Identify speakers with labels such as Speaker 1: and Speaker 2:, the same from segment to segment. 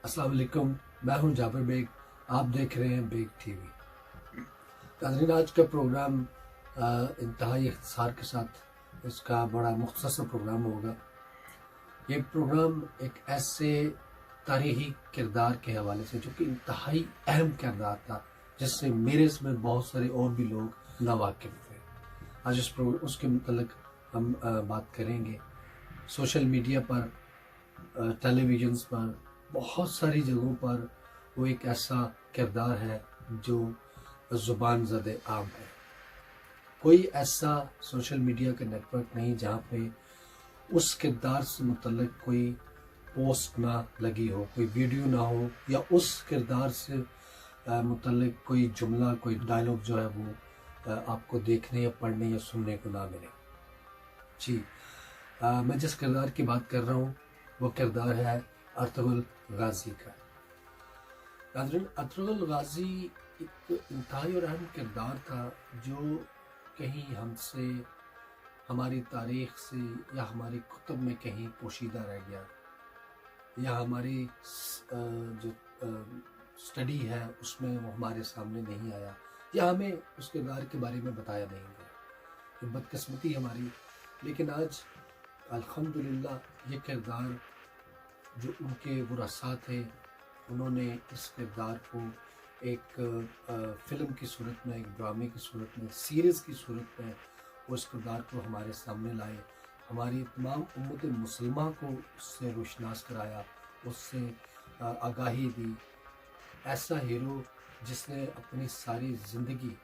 Speaker 1: अस्सलाम वालेकुम, मैं हूं जाबिर बेग। आप देख रहे हैं बेग टीवी। नाज़रीन, आज का प्रोग्राम इंतहाई इख्तिसार के साथ इसका बड़ा मुख्तसर प्रोग्राम होगा। ये प्रोग्राम एक ऐसे तारीखी किरदार के हवाले से जो कि इंतहाई अहम किरदार था, जिससे मेरे इसमें बहुत सारे और भी लोग नावाकिफ़ थे। आज उसके मुतल्लिक हम बात करेंगे। सोशल मीडिया पर, टेलीविज़न पर, बहुत सारी जगहों पर वो एक ऐसा किरदार है जो ज़ुबान ज़द आम है। कोई ऐसा सोशल मीडिया का नेटवर्क नहीं जहाँ पे उस किरदार से मुतल्लिक कोई पोस्ट ना लगी हो, कोई वीडियो ना हो, या उस किरदार से मुतल्लिक कोई जुमला, कोई डायलॉग जो है वो आपको देखने या पढ़ने या सुनने को ना मिले। जी, मैं जिस किरदार की बात कर रहा हूँ वो किरदार है अर्तुगरुल गाजी का। नाज़रीन, अर्तुगरुल गाजी एक इंतहाई और अहम किरदार था जो कहीं हमसे, हमारी तारीख़ से या हमारी कुतुब में कहीं पोशीदा रह गया, या हमारी जो स्टडी है उसमें वो हमारे सामने नहीं आया, या हमें उस किरदार के बारे में बताया नहीं गया। ये बदकिस्मती हमारी। लेकिन आज अल्हम्दुलिल्लाह ये किरदार जो उनके वरसा थे, उन्होंने इस किरदार को एक फ़िल्म की सूरत में, एक ड्रामे की सूरत में, सीरीज़ की सूरत में वो इस किरदार को हमारे सामने लाए। हमारी तमाम उम्मत मुसलमान को उससे रोशनास कराया, उससे आगाही दी। ऐसा हीरो जिसने अपनी सारी ज़िंदगी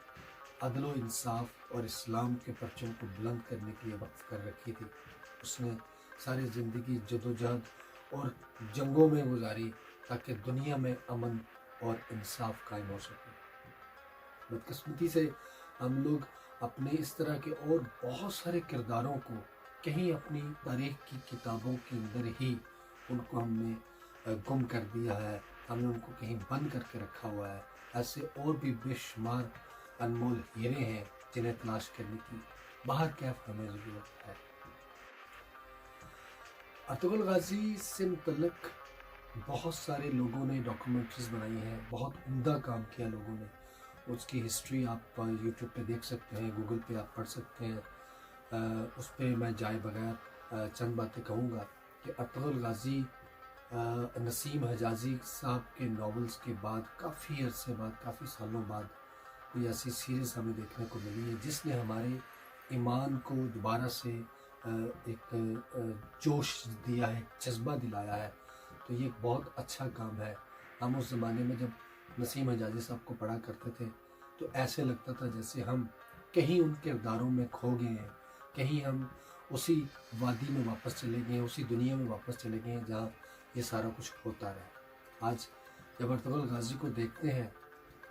Speaker 1: अदल व इंसाफ और इस्लाम के परचम को बुलंद करने के लिए वक्फ कर रखी थी। उसने सारी ज़िंदगी जदोजहद और जंगों में गुजारी ताकि दुनिया में अमन और इंसाफ कायम हो सके। बदकिस्मती से हम लोग अपने इस तरह के और बहुत सारे किरदारों को कहीं अपनी तारीख़ की किताबों के अंदर ही उनको हमने गुम कर दिया है, हमने उनको कहीं बंद करके रखा हुआ है। ऐसे और भी बेशुमार अनमोल हीरे हैं जिन्हें तलाश करने की बाहर कैफ हमें ज़रूरत है। अर्तुगरुल गाजी से मुतल्लिक बहुत सारे लोगों ने डॉक्यूमेंट्रीज बनाई हैं, बहुत उम्दा काम किया लोगों ने। उसकी हिस्ट्री आप यूट्यूब पे देख सकते हैं, गूगल पे आप पढ़ सकते हैं। उस पर मैं जाए बगैर चंद बातें कहूँगा कि अर्तुगरुल गाजी नसीम हजाजी साहब के नावल्स के बाद काफ़ी अरसे बाद, काफ़ी सालों बाद कोई ऐसी सीरीज़ हमें देखने को मिली है जिसने हमारे ईमान को दोबारा से एक जोश दिया है, जज्बा दिलाया है। तो ये एक बहुत अच्छा काम है। हम उस ज़माने में जब नसीम हजाजी साहब को पढ़ा करते थे तो ऐसे लगता था जैसे हम कहीं उन किरदारों में खो गए हैं, कहीं हम उसी वादी में वापस चले गए हैं, उसी दुनिया में वापस चले गए हैं जहाँ ये सारा कुछ होता रहा। आज जब अर्तुगरुल गाजी को देखते हैं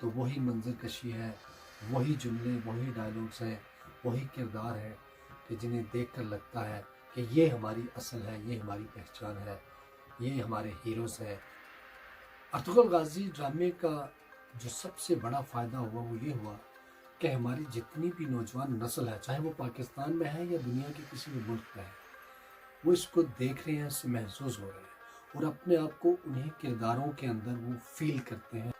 Speaker 1: तो वही मंजर कशी है, वही जुमले, वही डायलॉग्स हैं, वही किरदार है कि जिन्हें देखकर लगता है कि ये हमारी असल है, ये हमारी पहचान है, ये हमारे हीरोज़ हैं। अर्तुगरुल गाजी ड्रामे का जो सबसे बड़ा फ़ायदा हुआ वो ये हुआ कि हमारी जितनी भी नौजवान नस्ल है, चाहे वो पाकिस्तान में है या दुनिया के किसी भी मुल्क में है, वो इसको देख रहे हैं, इससे महसूस हो रहे हैं और अपने आप को उन्हीं किरदारों के अंदर वो फील करते हैं।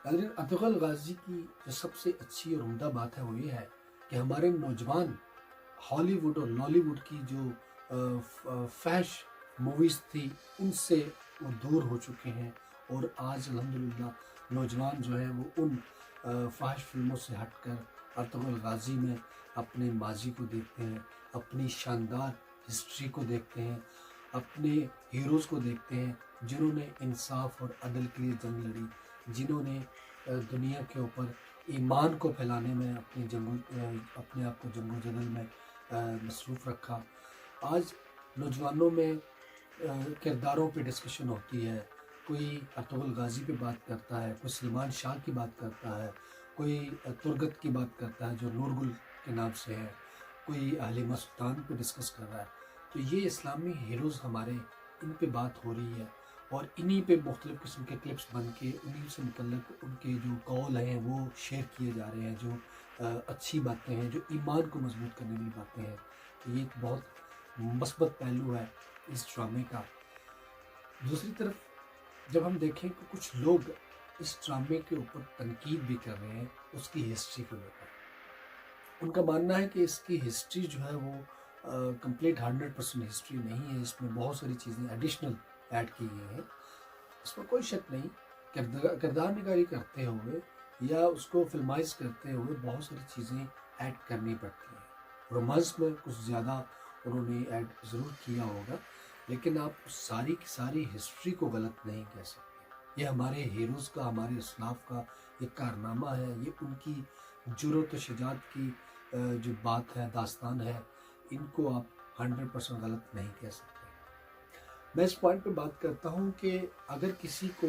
Speaker 1: अगर अर्तुगरुल गाजी की जो सबसे अच्छी और उम्दा बात है वो ये है कि हमारे नौजवान हॉलीवुड और लॉलीवुड की जो फैश मूवीज़ थी उनसे वो दूर हो चुके हैं और आज अल्हम्दुलिल्लाह नौजवान जो है वो उन फहश फिल्मों से हटकर अर्तुगरुल गाजी में अपने माजी को देखते हैं, अपनी शानदार हिस्ट्री को देखते हैं, अपने हीरोज़ को देखते हैं जिन्होंने इंसाफ और अदल के लिए जंग लड़ी, जिन्होंने दुनिया के ऊपर ईमान को फैलाने में अपने आप को जंगो जदल में मसरूफ़ रखा। आज नौजवानों में किरदारों पे डिस्कशन होती है, कोई अर्तुगरुल गाजी पे बात करता है, कोई सलमान शाह की बात करता है, कोई तुर्गत की बात करता है जो नूरगुल के नाम से है, कोई हलीमा सुल्तान पे डिस्कस कर रहा है। तो ये इस्लामी हीरोज़ हमारे, इन पे बात हो रही है और इन्हीं पे मुख्तलिफ़ किस्म के क्लिप्स बन के उन्हीं से मुतल्लिक़ उनके जो कौल हैं वो शेयर किए जा रहे हैं, जो अच्छी बातें हैं, जो ईमान को मजबूत करने वाली बातें हैं। तो ये एक बहुत मस्बत पहलू है इस ड्रामे का। दूसरी तरफ जब हम देखें कि कुछ लोग इस ड्रामे के ऊपर तनकीद भी कर रहे हैं उसकी हिस्ट्री को लेकर, उनका मानना है कि इसकी हिस्ट्री जो है वो कंप्लीट 100% हिस्ट्री नहीं है, इसमें बहुत सारी चीज़ें एडिशनल ऐड की गई हैं। इसमें कोई शक नहीं, किरदार निगारी करते हुए या उसको फिल्माइज करते हुए बहुत सारी चीज़ें ऐड करनी पड़ती हैं। रोमांस में कुछ ज़्यादा उन्होंने ऐड ज़रूर किया होगा, लेकिन आप उस सारी की सारी हिस्ट्री को गलत नहीं कह सकते। ये हमारे हीरोज़ का, हमारे असलाफ का एक कारनामा है, ये उनकी जुर्रत व शुजाअत की जो बात है, दास्तान है, इनको आप 100% गलत नहीं कह सकते। मैं इस पॉइंट पे बात करता हूँ कि अगर किसी को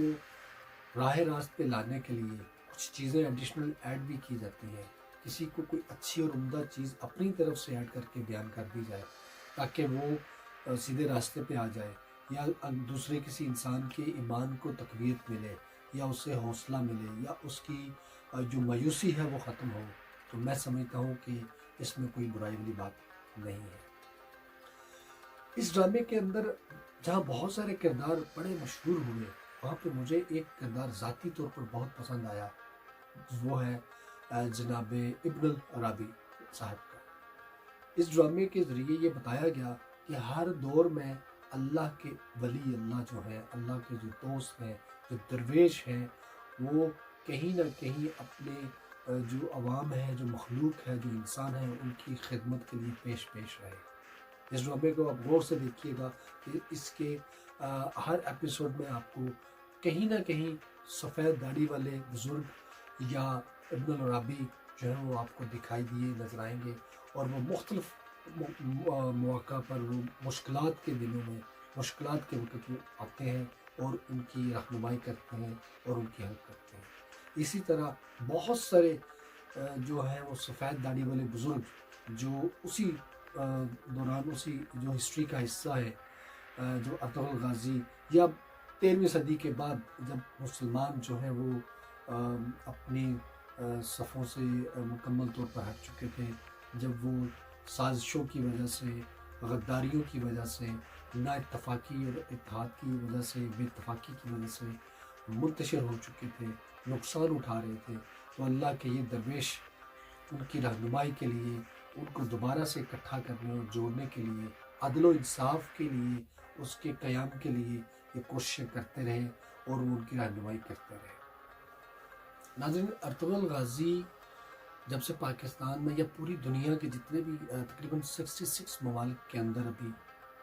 Speaker 1: राह रास्त पे लाने के लिए कुछ चीज़ें एडिशनल ऐड भी की जाती हैं, किसी को कोई अच्छी और उम्दा चीज़ अपनी तरफ से ऐड करके बयान कर दी जाए ताकि वो सीधे रास्ते पे आ जाए, या दूसरे किसी इंसान के ईमान को तक़वियत मिले, या उससे हौसला मिले, या उसकी जो मायूसी है वो ख़त्म हो, तो मैं समझता हूँ कि इसमें कोई बुराई वाली बात नहीं है। इस ड्रामे के अंदर जहाँ बहुत सारे किरदार बड़े मशहूर हुए, वहाँ पे मुझे एक किरदार ज़ाती तौर पर बहुत पसंद आया, वो है जनाब इब्न अराबी साहब का। इस ड्रामे के ज़रिए ये बताया गया कि हर दौर में अल्लाह के वली, अल्लाह जो है, अल्लाह के जो दोस्त हैं, जो दरवेश हैं, वो कहीं ना कहीं अपने जो अवाम है, जो मखलूक है, जो इंसान है, उनकी खिदमत के लिए पेश पेश रहे। इस ड्रामे को आप गौर से देखिएगा कि इसके हर एपिसोड में आपको कहीं ना कहीं सफ़ेद दाढ़ी वाले बुज़ुर्ग या इब्न अराबी जो है वो आपको दिखाई दिए नजर आएंगे, और वो मुख्तलिफ मौक़ा पर वो मुश्किलात के दिनों में, मुश्किलात के वक़्त वो आते हैं और उनकी रहनुमाई करते हैं और उनकी हेल्प करते हैं। इसी तरह बहुत सारे जो हैं वो सफ़ेद दाढ़ी वाले बुज़ुर्ग जो उसी दौरान, उसी जो हिस्ट्री का हिस्सा है, जो अर्तुग़रुल गाज़ी या 13वीं सदी के बाद जब मुसलमान जो हैं वो अपनी सफ़ों से मुकम्मल तौर पर हट चुके थे, जब वो साजिशों की वजह से, गद्दारियों की वजह से, नाइत्तफ़ाक़ी और इत्तेहाद की वजह से, बेइत्तफ़ाक़ी की वजह से मुंतशिर हो चुके थे, नुकसान उठा रहे थे, तो अल्लाह के ये दरवेश उनकी रहनुमाई के लिए, उनको दोबारा से इकट्ठा करने और जोड़ने के लिए, अदल व इंसाफ के लिए, उसके क़याम के लिए ये कोशिशें करते रहे और वो उनकी रहनुमाई करते रहे। नाज़रीन, अर्तुग़रुल गाज़ी जब से पाकिस्तान में या पूरी दुनिया के जितने भी तकरीबन 66 ममालिक के अंदर अभी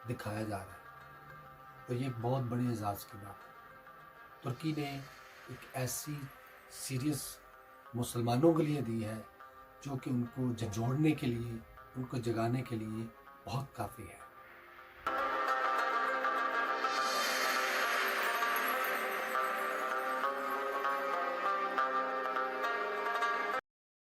Speaker 1: दिखाया जा रहा है, तो ये एक बहुत बड़े एजाज़ की बात है। तुर्की ने एक ऐसी सीरीज़ मुसलमानों के लिए दी है जो कि उनको झंझोड़ने के लिए, उनको जगाने के लिए बहुत काफ़ी है।